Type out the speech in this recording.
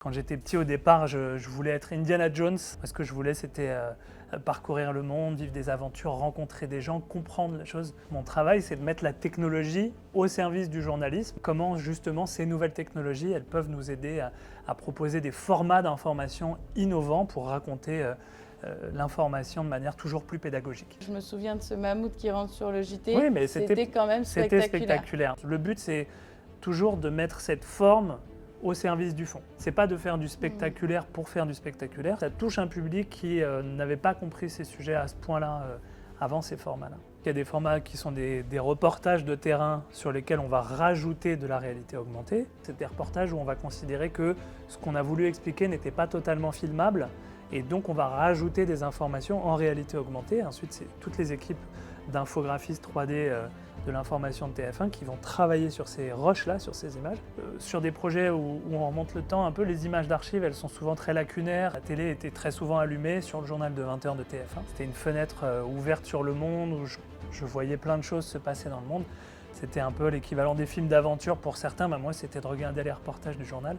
Quand j'étais petit, au départ, je voulais être Indiana Jones. Ce que je voulais, c'était parcourir le monde, vivre des aventures, rencontrer des gens, comprendre les choses. Mon travail, c'est de mettre la technologie au service du journalisme. Comment, justement, ces nouvelles technologies, elles peuvent nous aider à proposer des formats d'information innovants pour raconter l'information de manière toujours plus pédagogique. Je me souviens de ce mammouth qui rentre sur le JT. Oui, mais c'était quand même spectaculaire. C'était spectaculaire. Le but, c'est toujours de mettre cette forme au service du fond. C'est pas de faire du spectaculaire pour faire du spectaculaire. Ça touche un public qui n'avait pas compris ces sujets à ce point-là avant ces formats-là. Il y a des formats qui sont des reportages de terrain sur lesquels on va rajouter de la réalité augmentée. C'est des reportages où on va considérer que ce qu'on a voulu expliquer n'était pas totalement filmable et donc on va rajouter des informations en réalité augmentée. Ensuite, c'est toutes les équipes d'infographistes 3D de l'information de TF1 qui vont travailler sur ces roches-là, sur ces images. Sur des projets où on remonte le temps un peu, les images d'archives, elles sont souvent très lacunaires. La télé était très souvent allumée sur le journal de 20h de TF1. C'était une fenêtre ouverte sur le monde où je voyais plein de choses se passer dans le monde. C'était un peu l'équivalent des films d'aventure pour certains, mais moi c'était de regarder les reportages du journal.